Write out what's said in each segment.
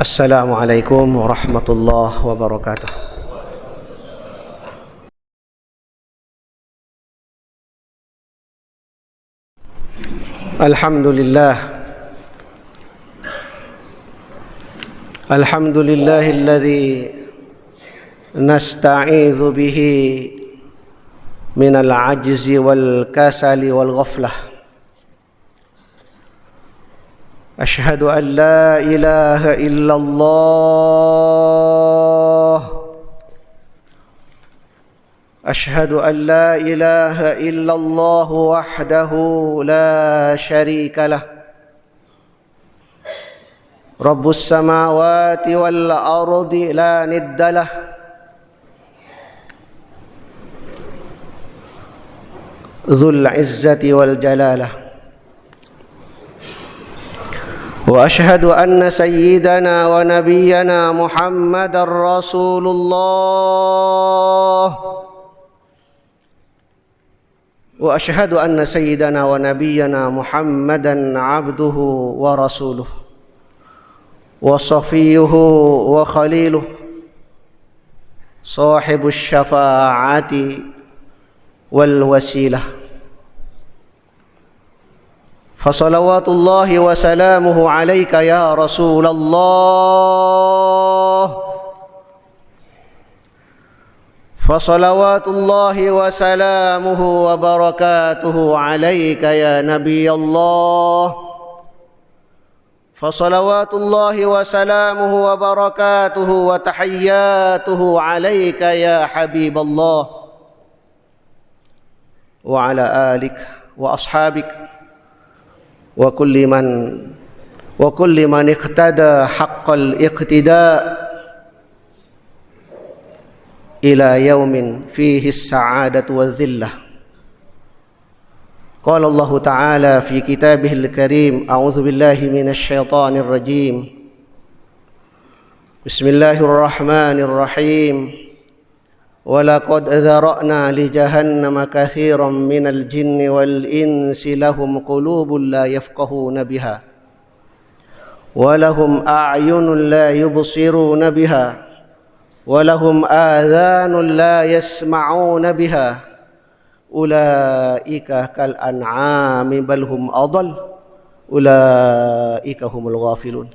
Assalamualaikum warahmatullahi wabarakatuh. Alhamdulillahilladzi nasta'idzu bihi minal ajzi wal kasali wal ghaflah. Ashhadu an la ilaha illallah. Ashhadu an la ilaha illallah wahdahu la syarika lah. Rabbus samawati wal ardi la niddalah. Dzul izzati wal jalalah. وأشهد أن سيدنا ونبينا محمد رسول الله. وأشهد أن سيدنا ونبينا محمدا عبده ورسوله وصفيه وخليله صاحب الشفاعة والوسيلة. فصلوات الله وسلامه عليك يا رسول الله. فصلوات الله وسلامه وبركاته عليك يا نبي الله. فصلوات الله وسلامه وبركاته وتحياته عليك يا حبيب الله وعلى آلك وأصحابك وكل من اقتدى حق الاقتداء إلى يوم فيه السعادة والذلة. قال الله تعالى في كتابه الكريم: أعوذ بالله من الشيطان الرجيم. بسم الله الرحمن الرحيم. وَلَقَدْ ذَرَأْنَا لِجَهَنَّمَ كَثِيرًا مِنَ الْجِنِّ وَالْإِنسِ لَهُمْ قُلُوبٌ لَا يَفْقَهُونَ بِهَا وَلَهُمْ أَعْيُنٌ لَا يُبْصِرُونَ بِهَا وَلَهُمْ آذَانٌ لَا يَسْمَعُونَ بِهَا أُولَئِكَ كَالْأَنْعَامِ بَلْ هُمْ أَضَلُّ أُولَئِكَ هُمُ الْغَافِلُونَ.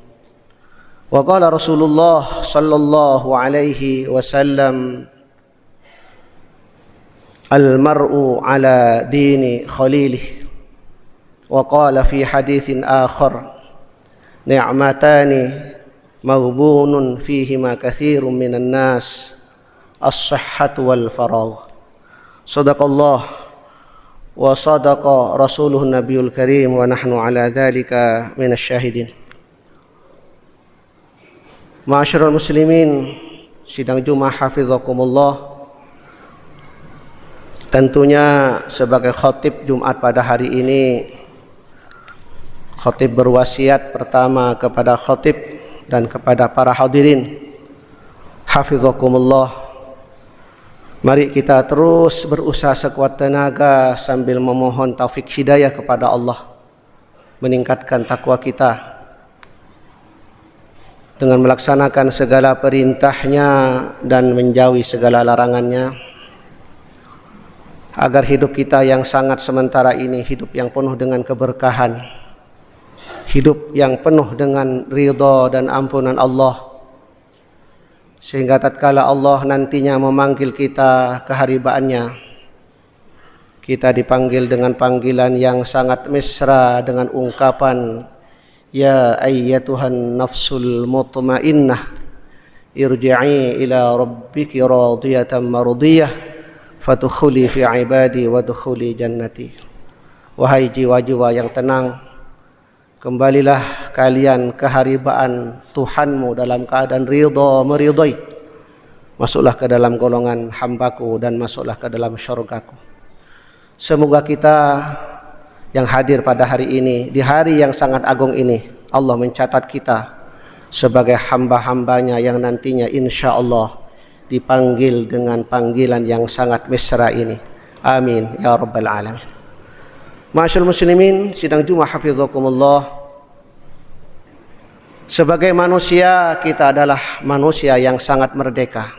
وقال رسول الله صلى الله عليه وسلم: المرء على دين خليله. وقال في حديث آخر: نعمتان مغبون فيهما كثير من الناس الصحة والفراغ. صدق الله وصدق رسوله النبي الكريم ونحن على ذلك من الشاهدين. Ma'asyiral muslimin, sidang Jumat hafizakumullah. Tentunya sebagai khatib Jumat pada hari ini, khatib berwasiat pertama kepada khatib dan kepada para hadirin, hafizakumullah. Mari kita terus berusaha sekuat tenaga sambil memohon taufik hidayah kepada Allah, meningkatkan takwa kita dengan melaksanakan segala perintahnya dan menjauhi segala larangannya, agar hidup kita yang sangat sementara ini hidup yang penuh dengan keberkahan, hidup yang penuh dengan ridha dan ampunan Allah, sehingga tatkala Allah nantinya memanggil kita ke haribaannya, kita dipanggil dengan panggilan yang sangat mesra dengan ungkapan: Ya ayyatuhan nafsul mutmainnah, irji'i ila rabbiki radiyatan mardiyah, fadkhuli fi ibadi wadkhuli jannati. Wahai jiwa-jiwa yang tenang, kembalilah kalian ke haribaan Tuhanmu dalam keadaan ridha meridai. Masuklah ke dalam golongan hambaku dan masuklah ke dalam syurgaku. Semoga kita yang hadir pada hari ini, di hari yang sangat agung ini, Allah mencatat kita sebagai hamba-hambanya yang nantinya insya Allah dipanggil dengan panggilan yang sangat mesra ini. Amin ya rabbal alamin. Ma'asyiral muslimin, sidang Jumat hafizakumullah. Sebagai manusia, kita adalah manusia yang sangat merdeka.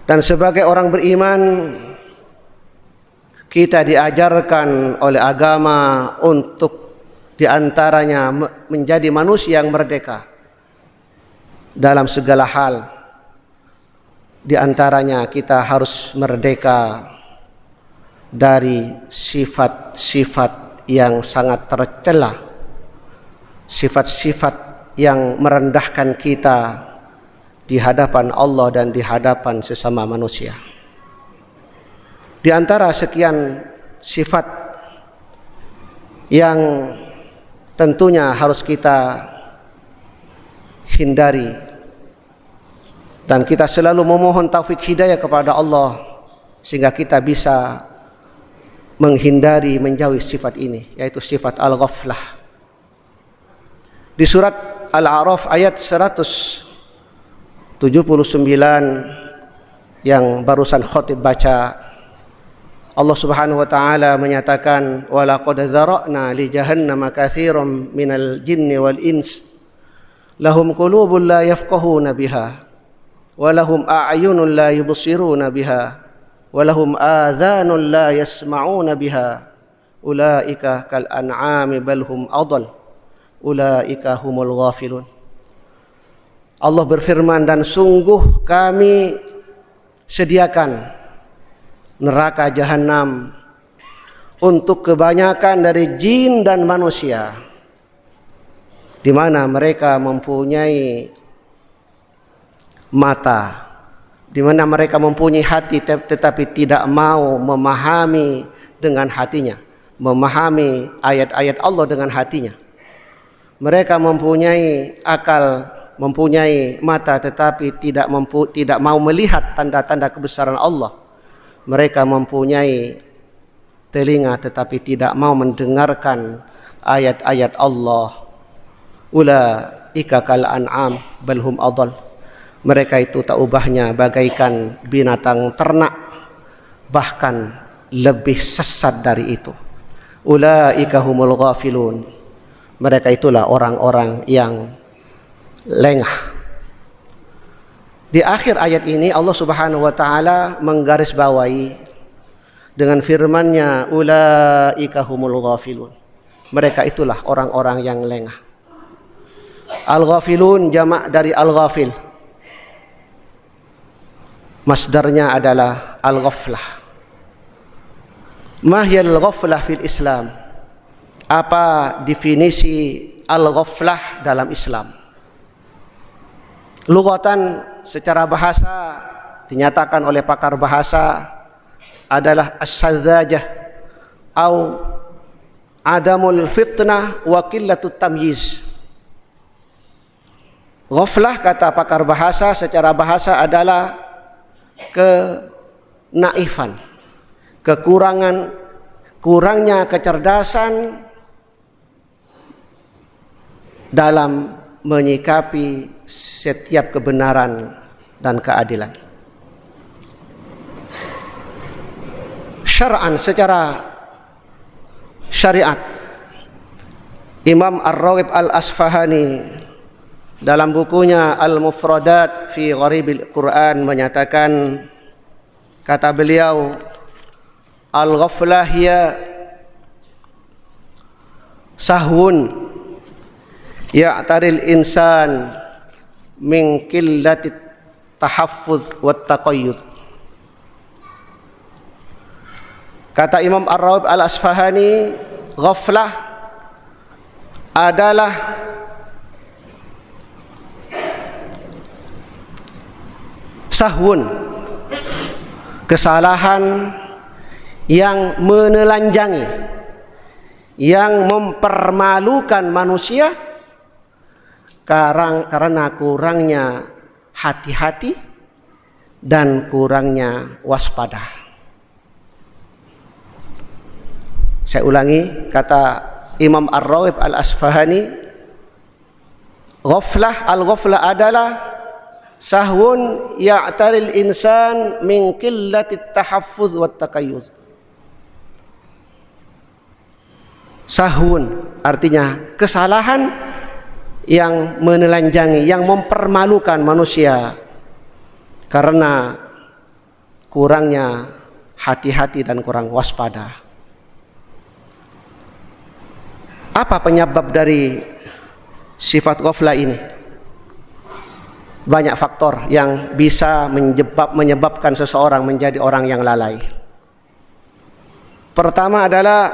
Dan sebagai orang beriman, kita diajarkan oleh agama untuk diantaranya menjadi manusia yang merdeka dalam segala hal. Di antaranya kita harus merdeka dari sifat-sifat yang sangat tercela, sifat-sifat yang merendahkan kita di hadapan Allah dan di hadapan sesama manusia. Di antara sekian sifat yang tentunya harus kita hindari, dan kita selalu memohon taufik hidayah kepada Allah sehingga kita bisa menghindari, menjauhi sifat ini, yaitu sifat al-ghaflah. Di surat Al-A'raf ayat 179 yang barusan khatib baca, Allah Subhanahu wa taala menyatakan, wa laqad dzara'na li jahannama katsiran minal jinni wal ins lahum qulubun la yafqahuna biha wa lahum a'yunun la yubsiruna biha wa lahum adhanun la yasma'una biha ulaika kal an'ami bal hum adall ulaika humul ghafilun. Allah berfirman, dan sungguh kami sediakan neraka jahanam untuk kebanyakan dari jin dan manusia, di mana mereka mempunyai mata, di mana mereka mempunyai hati tetapi tidak mau memahami dengan hatinya, memahami ayat-ayat Allah dengan hatinya. Mereka mempunyai akal, mempunyai mata tetapi tidak mau melihat tanda-tanda kebesaran Allah. Mereka mempunyai telinga tetapi tidak mau mendengarkan ayat-ayat Allah. Ulaika kal an'am bal hum adall. Mereka itu tak ubahnya bagaikan binatang ternak, bahkan lebih sesat dari itu. Ulaika humul ghafilun. Mereka itulah orang-orang yang lengah. Di akhir ayat ini Allah Subhanahu wa taala menggarisbawahi dengan firman-Nya, ulaika humul ghafilun. Mereka itulah orang-orang yang lengah. Al-ghafilun jamak dari al-ghafil. Masdarnya adalah al-ghaflah. Ma hiya al-ghaflah fil Islam? Apa definisi al-ghaflah dalam Islam? Lughatan, secara bahasa, dinyatakan oleh pakar bahasa adalah as-sadzajah atau adamul fitnah wa qillatut tamyiz. Ghaflah, kata pakar bahasa, secara bahasa adalah kenaifan, kurangnya kecerdasan dalam menyikapi setiap kebenaran dan keadilan. Syar'an, secara syariat, Imam Ar-Raghib Al-Asfahani dalam bukunya Al-Mufradat fi Gharibil Quran menyatakan, kata beliau, al-ghaflah hiya sahwun ya'taril insan min qillatit tahaffuz wat taqayyud. Kata Imam Ar-Raghib Al-Asfahani, ghaflah adalah sahwun, kesalahan yang menelanjangi, yang mempermalukan manusia karena kurangnya hati-hati dan kurangnya waspada. Saya ulangi, kata Imam Ar-Raghib Al-Asfahani, al-ghaflah adalah sahwun ya'taril insan min qillatit tahaffuz wat taqayyuz. Sahun artinya kesalahan yang menelanjangi, yang mempermalukan manusia karena kurangnya hati-hati dan kurang waspada. Apa penyebab dari sifat ghaflah ini? Banyak faktor yang bisa menyebabkan seseorang menjadi orang yang lalai. Pertama adalah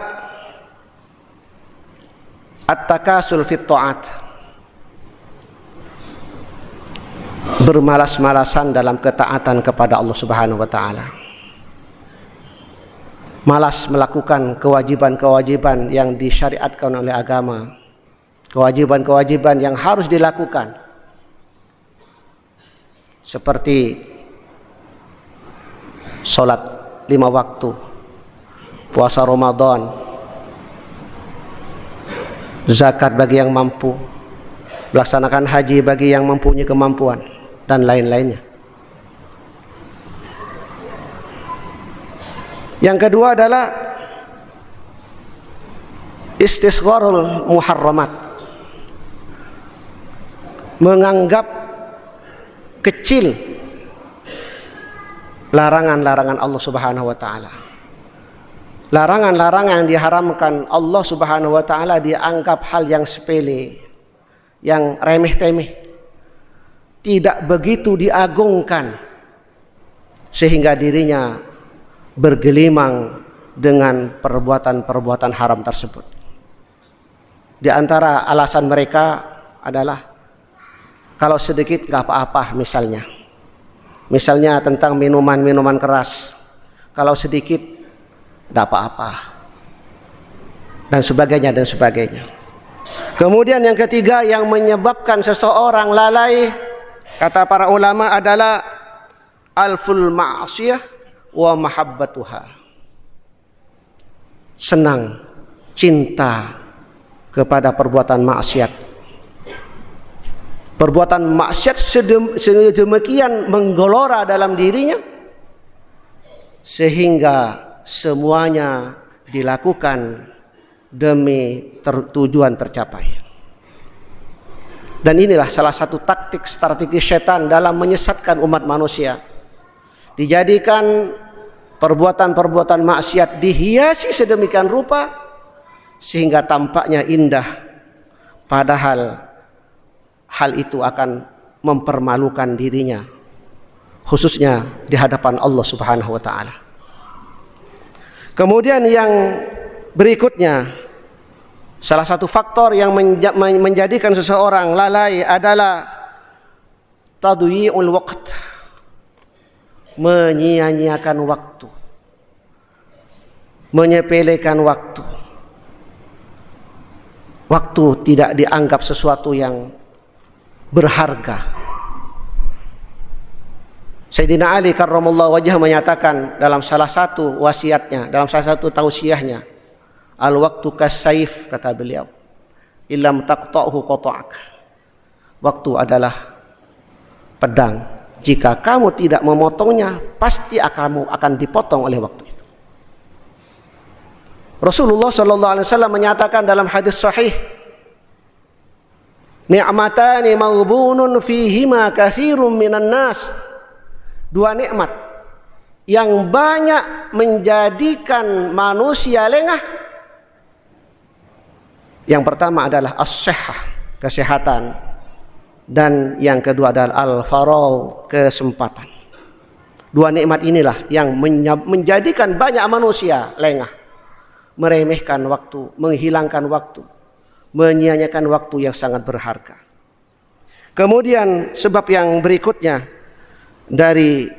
at-takasul fit ta'at, bermalas-malasan dalam ketaatan kepada Allah Subhanahu wa taala. Malas melakukan kewajiban-kewajiban yang disyariatkan oleh agama, kewajiban-kewajiban yang harus dilakukan, seperti sholat 5 waktu, puasa Ramadan, zakat bagi yang mampu, melaksanakan haji bagi yang mempunyai kemampuan, dan lain-lainnya. Yang kedua adalah istisgharul muharramat, menganggap kecil larangan-larangan Allah Subhanahu wa taala. Larangan-larangan yang diharamkan Allah Subhanahu wa taala dianggap hal yang sepele, yang remeh-temeh, tidak begitu diagungkan, sehingga dirinya bergelimang dengan perbuatan-perbuatan haram tersebut. Di antara alasan mereka adalah kalau sedikit gak apa-apa, misalnya tentang minuman-minuman keras, kalau sedikit gak apa-apa, dan sebagainya. Kemudian yang ketiga yang menyebabkan seseorang lalai, kata para ulama, adalah alful ma'asiyah wa mahabbatuha, senang, cinta kepada perbuatan maksiat. Perbuatan maksiat sedemikian menggelora dalam dirinya sehingga semuanya dilakukan demi tujuan tercapai. Dan inilah salah satu taktik strategi setan dalam menyesatkan umat manusia. Dijadikan perbuatan-perbuatan maksiat dihiasi sedemikian rupa sehingga tampaknya indah, padahal hal itu akan mempermalukan dirinya, khususnya di hadapan Allah Subhanahu wa taala. Kemudian yang berikutnya, salah satu faktor yang menjadikan seseorang lalai adalah tadyi'ul waqt, menyia-nyiakan waktu, menyepelekan waktu. Waktu tidak dianggap sesuatu yang berharga. Sayyidina Ali karramallahu wajhah menyatakan dalam salah satu wasiatnya, dalam salah satu tausiahnya, al-waqtu kas-saif, kata beliau, illam taqta'hu qata'ak. Waktu adalah pedang, jika kamu tidak memotongnya, pasti kamu akan dipotong oleh waktu itu. Rasulullah sallallahu alaihi wasallam menyatakan dalam hadis sahih, ni'matani maghbunun fihima katsirun minan nas. Dua nikmat yang banyak menjadikan manusia lengah. Yang pertama adalah as-sihhah, kesehatan, dan yang kedua adalah al-faragh, kesempatan. Dua nikmat inilah yang menjadikan banyak manusia lengah, meremehkan waktu, menghilangkan waktu, menyia-nyiakan waktu yang sangat berharga. Kemudian sebab yang berikutnya dari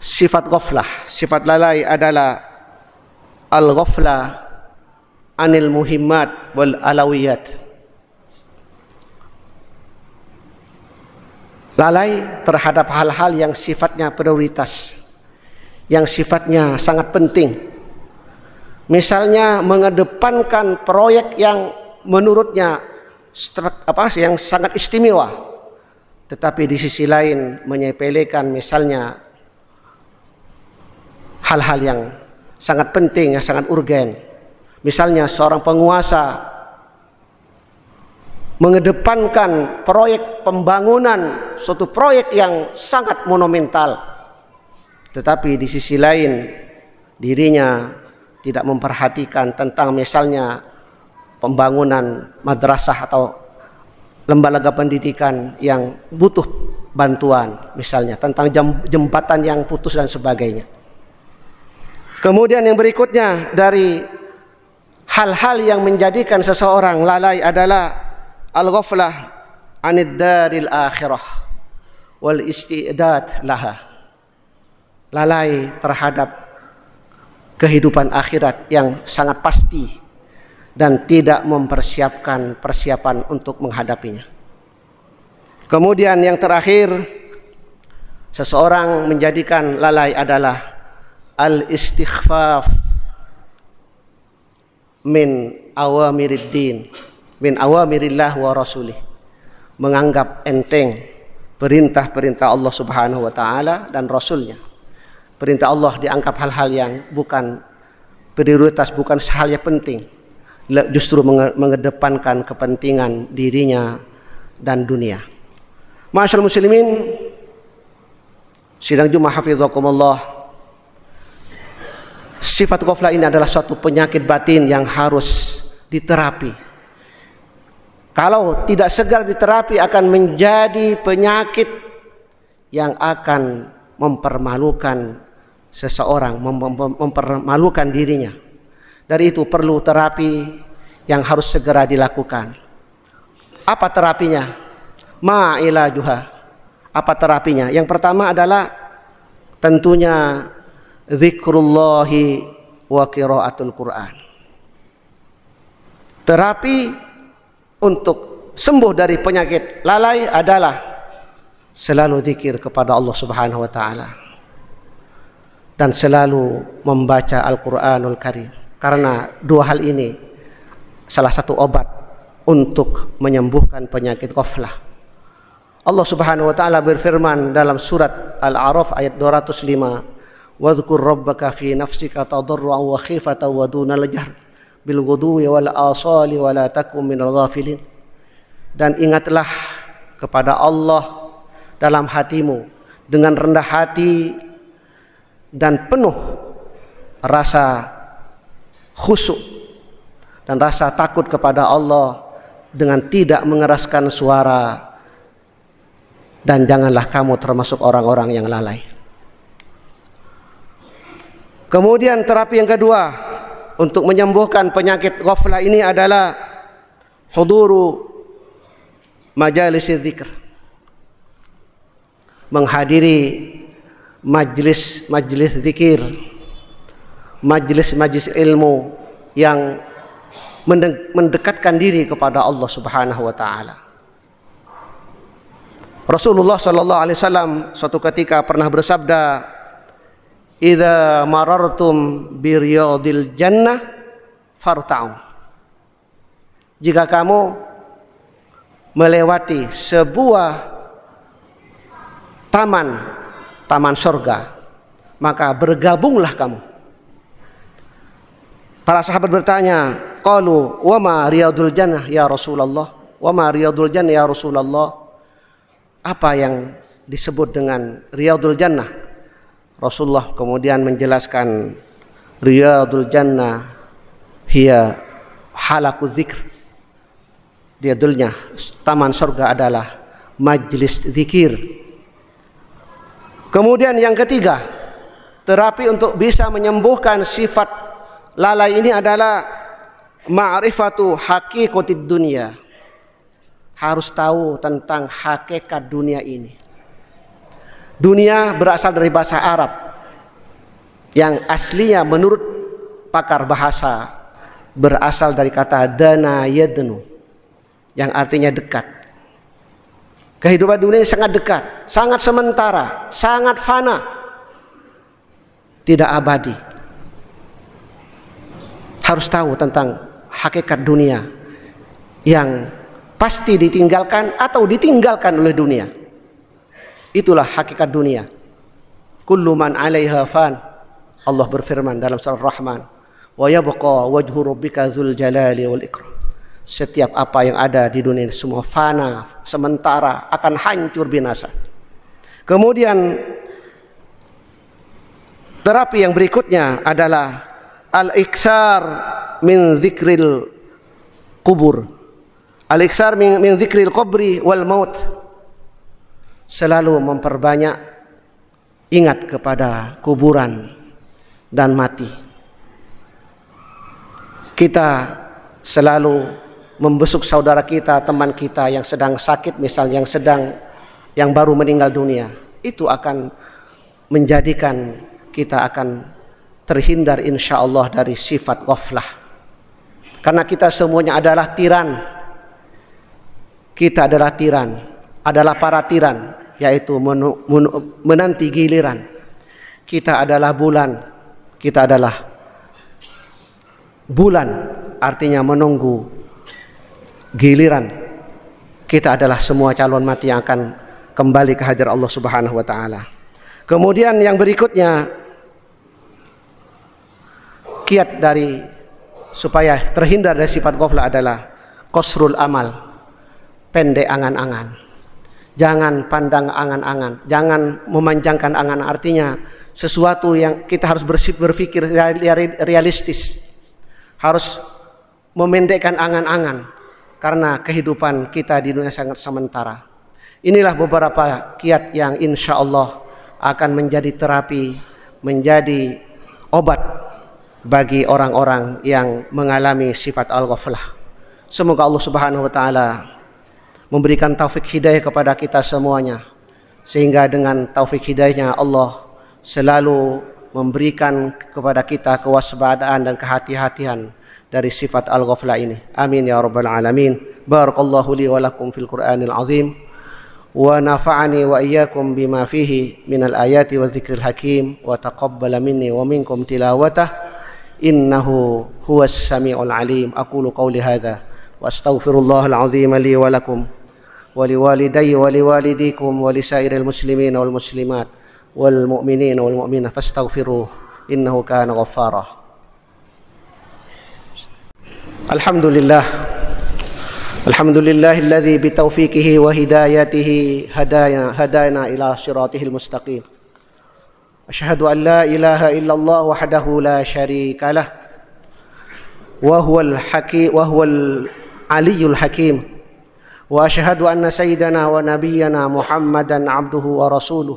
sifat ghaflah, sifat lalai adalah al-ghaflah anil muhimmat wal alawiyat. Lalai terhadap hal-hal yang sifatnya prioritas, yang sifatnya sangat penting. Misalnya mengedepankan proyek yang menurutnya yang sangat istimewa, tetapi di sisi lain menyepelekan misalnya hal-hal yang sangat penting, yang sangat urgen. Misalnya seorang penguasa mengedepankan proyek pembangunan suatu proyek yang sangat monumental, tetapi di sisi lain dirinya tidak memperhatikan tentang misalnya pembangunan madrasah atau lembaga pendidikan yang butuh bantuan, misalnya tentang jembatan yang putus dan sebagainya. Kemudian yang berikutnya dari hal-hal yang menjadikan seseorang lalai adalah al-ghaflah anid daril akhirah wal istidad laha. Lalai terhadap kehidupan akhirat yang sangat pasti dan tidak mempersiapkan persiapan untuk menghadapinya. Kemudian yang terakhir, seseorang menjadikan lalai adalah al-istighfaf min awamiriddin, min awamirillah wa rasulih, menganggap enteng perintah-perintah Allah Subhanahu wa taala dan rasulnya. Perintah Allah dianggap hal-hal yang bukan prioritas, bukan hal yang penting, justru mengedepankan kepentingan dirinya dan dunia. Ma'asyiral muslimin, sidang Jumat hafizakumullah, sifat ghaflah ini adalah suatu penyakit batin yang harus diterapi. Kalau tidak segera diterapi akan menjadi penyakit yang akan mempermalukan seseorang, mempermalukan dirinya. Dari itu perlu terapi yang harus segera dilakukan. Apa terapinya? Ma'ilajuha. Apa terapinya? Yang pertama adalah tentunya zikrullahi wa qiraatul Quran. Terapi untuk sembuh dari penyakit lalai adalah selalu zikir kepada Allah Subhanahu wa taala dan selalu membaca Al-Qur'anul Karim. Karena dua hal ini salah satu obat untuk menyembuhkan penyakit ghaflah. Allah Subhanahu wa taala berfirman dalam surat Al-A'raf ayat 205, "Wadhkur rabbaka fi nafsika tadarruan wa khifatan wa dunal jahr bil ghuduwi wal asali wa la takum minal ghafilin." Dan ingatlah kepada Allah dalam hatimu dengan rendah hati dan penuh rasa khusyuk dan rasa takut kepada Allah dengan tidak mengeraskan suara, dan janganlah kamu termasuk orang-orang yang lalai. Kemudian terapi yang kedua untuk menyembuhkan penyakit ghaflah ini adalah huduru majalis dzikr, menghadiri majlis zikir, majlis ilmu yang mendekatkan diri kepada Allah Subhanahu wa taala. Rasulullah sallallahu alaihi wasallam suatu ketika pernah bersabda, "Idza marartum bi riyadil jannah farta'u." Jika kamu melewati sebuah taman surga, maka bergabunglah kamu. Para sahabat bertanya, qalu wa ma riyadul jannah ya Rasulullah? Wa ma riyadul jannah ya Rasulullah? Apa yang disebut dengan riyadul jannah? Rasulullah kemudian menjelaskan, riyadul jannah hiya halaqud dzikr. Riyadulnya, taman surga adalah majlis zikir. Kemudian yang ketiga, terapi untuk bisa menyembuhkan sifat lalai ini adalah ma'rifatu haqiqatid dunia. Harus tahu tentang hakikat dunia ini. Dunia berasal dari bahasa Arab yang aslinya menurut pakar bahasa berasal dari kata dana yadnu yang artinya dekat. Kehidupan dunia ini sangat dekat, sangat sementara, sangat fana, tidak abadi. Harus tahu tentang hakikat dunia yang pasti ditinggalkan atau ditinggalkan oleh dunia. Itulah hakikat dunia. Kullu man 'alaiha fan. Allah berfirman dalam surah Rahman, wa yabqa wajhu rabbika dzul jalali wal ikram. Setiap apa yang ada di dunia ini semua fana, sementara, akan hancur binasa. Kemudian terapi yang berikutnya adalah al-iktsar min dzikril kubur. Al-iktsar min dzikril qabri wal maut. Selalu memperbanyak ingat kepada kuburan dan mati. Kita selalu membesuk saudara kita, teman kita yang sedang sakit misalnya, yang baru meninggal dunia. Itu akan menjadikan kita akan terhindar insyaallah dari sifat ghaflah. Karena kita semuanya adalah tiran. Kita adalah tiran, adalah para tiran, yaitu menanti giliran. Kita adalah bulan, artinya menunggu giliran. Kita adalah semua calon mati yang akan kembali ke hadirat Allah Subhanahu wa taala. Kemudian yang berikutnya, kiat dari supaya terhindar dari sifat ghaflah adalah qasrul amal, pendek angan-angan. Jangan pandang angan-angan, jangan memanjangkan angan. Artinya sesuatu yang kita harus berpikir realistis, harus memendekkan angan-angan. Karena kehidupan kita di dunia sangat sementara. Inilah beberapa kiat yang insya Allah akan menjadi terapi, menjadi obat bagi orang-orang yang mengalami sifat al-ghaflah. Semoga Allah Subhanahu wa taala memberikan taufik hidayah kepada kita semuanya, sehingga dengan taufik hidayahnya Allah selalu memberikan kepada kita kewaspadaan dan kehati-hatian dari sifat al-ghaflah ini. Amin ya rabbal alamin. Barakallahu li wa lakum fil Qur'anil azim wa nafa'ani wa iyyakum bima fihi minal ayati wa dzikril hakim wa taqabbala minni wa minkum tilawatah innahu huwas samiul alim. Aqulu qawli hadza wa astaghfirullahal azim li wa lakum wa liwalidayya wa liwalidikum wa lisairil muslimin wal muslimat wal mu'minin wal mu'minat fastaghfiruh innahu kana ghaffara. Alhamdulillah alladzi bitaufiqihi wa hidayatihi hadana ila siratil mustaqim. Asyhadu an la ilaha illallah wahdahu la syarika lah wa huwal aliyyul hakim wa asyhadu anna sayyidana wa nabiyyana Muhammadan abduhu wa rasuluh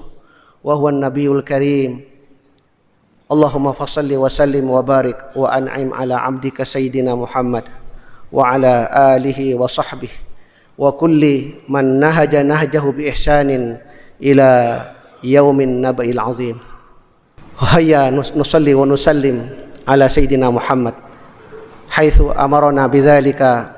wa huwan nabiyul karim. Allahumma fasalli wa sallim wa barik wa an'im ala abdika sayyidina Muhammad wa ala alihi wa sahbihi wa kulli man nahaja nahjahu bi ihsanin ila yaumin naba'il azim. Hayya nusalli wa nusallim ala sayyidina Muhammad haitsu amarna bidzalika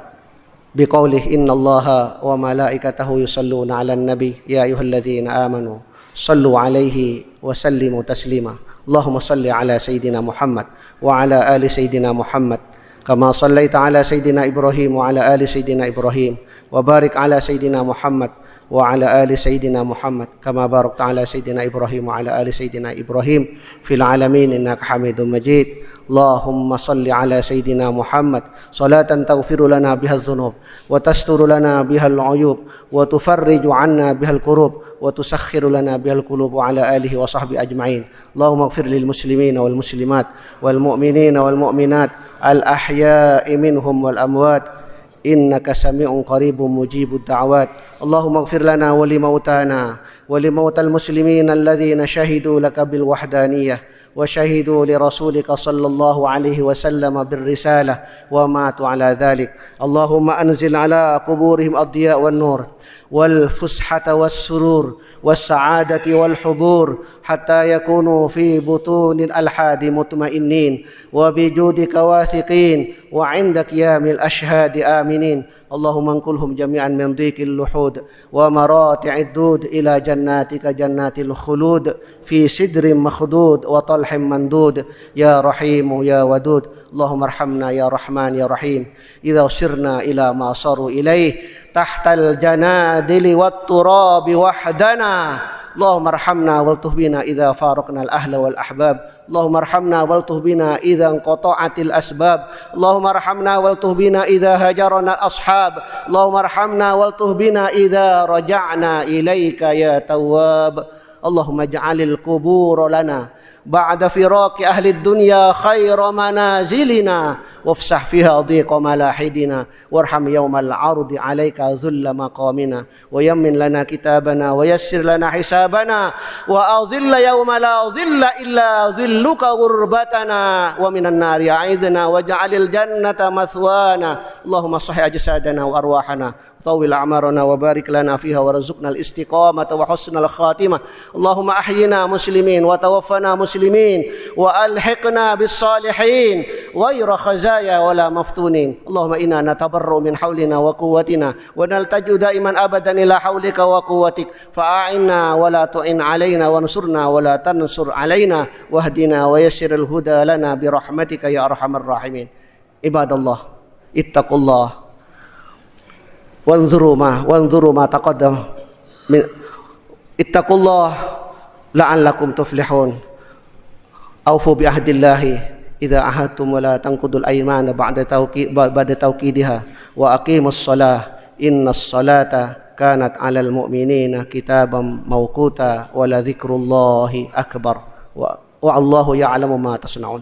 biqaulihi innallaha wa malaikatahu yusalluna 'alan nabi ya ayyuhalladzina amanu sallu 'alaihi wa sallimu taslima. Allahumma salli ala Sayyidina Muhammad wa ala ali Sayyidina Muhammad kama sallaita ala Sayyidina Ibrahim wa ala ali Sayyidina Ibrahim wa barik ala Sayyidina Muhammad wa ala ali Sayyidina Muhammad kama barakta ala Sayyidina Ibrahim wa ala ali Sayyidina Ibrahim fil alamin innaka Hamidum Majid. Allahumma salli ala Sayyidina Muhammad salatan taghfiru lana biha adh-dhunub wa tasturu lana biha al-'uyub wa tufarriju 'anna biha al-kurub wa tusakhiru lana biha al-qulub wa ala alihi wa sahbihi ajma'in. Allahumma ighfir lil muslimina wal muslimat wal mu'minina wal mu'minat al ahya'i minhum wal amwat innaka sami'un qaribun mujibud da'awat. Allahumma ighfir lana wa li mautana wa li mautal muslimina alladhina shahidu laka bil wahdaniyah وشهدوا لرسولك صلى الله عليه وسلم بالرسالة وماتوا على ذلك. اللهم أنزل على قبورهم الضياء والنور والفسحة والسرور والسعادة والحبور حتى يكونوا في بطون الألحاد مطمئنين وبجودك واثقين وعندك يا من الأشهاد آمنين. اللهم انقلهم جميعا من ضيق اللحود ومراتع الدود إلى جناتك جنات الخلود في سدر مخدود وطلح مندود يا رحيم يا ودود. اللهم ارحمنا يا رحمن يا رحيم إذا سرنا إلى ما صاروا إليه تحت الجنادل والتراب وحدنا اللهم ارحمنا والطف بنا إذا فارقنا الأهل والأحباب اللهم ارحمنا والطف بنا إذا انقطعت الأسباب اللهم ارحمنا والطف بنا إذا هجرنا الأصحاب اللهم ارحمنا والطف بنا إذا رجعنا إليك يا تواب اللهم اجعل القبور لنا بعد فراق أهل الدنيا خير منازلنا وافسح فيها ضيق ملاحدنا وارحم يوم العرض عليك ذل مقامنا ويمن لنا كتابنا ويسر لنا حسابنا وأظل يوم لا ظل إلا ظلك غربتنا ومن النار أعيذنا واجعل الجنة مثوانا اللهم صح أجسادنا وأرواحنا طول أعمارنا وبارك لنا فيها وارزقنا الاستقامة وحسن الخاتمة اللهم أحينا مسلمين وتوفنا مسلمين وألحقنا بالصالحين غير خزايا ولا مفتونين اللهم إنا نتبرأ من حولنا وقوتنا ونلتجئ دائما أبدا إلى حولك وقوتك فأعنا ولا تعن علينا وانصرنا ولا تنصر علينا واهدنا ويسر الهدى لنا برحمتك يا أرحم الراحمين عباد الله اتقوا الله وانظروا ما تقدم من اتقوا الله لعلكم تفلحون أوفوا بعهد الله إذا عهدتم ولا تنقضوا الأيمان بعد توكيدها وأقيموا الصلاة إن الصلاة كانت على المؤمنين كتابا موقوتا ولذكر الله أكبر والله يعلم ما تصنعون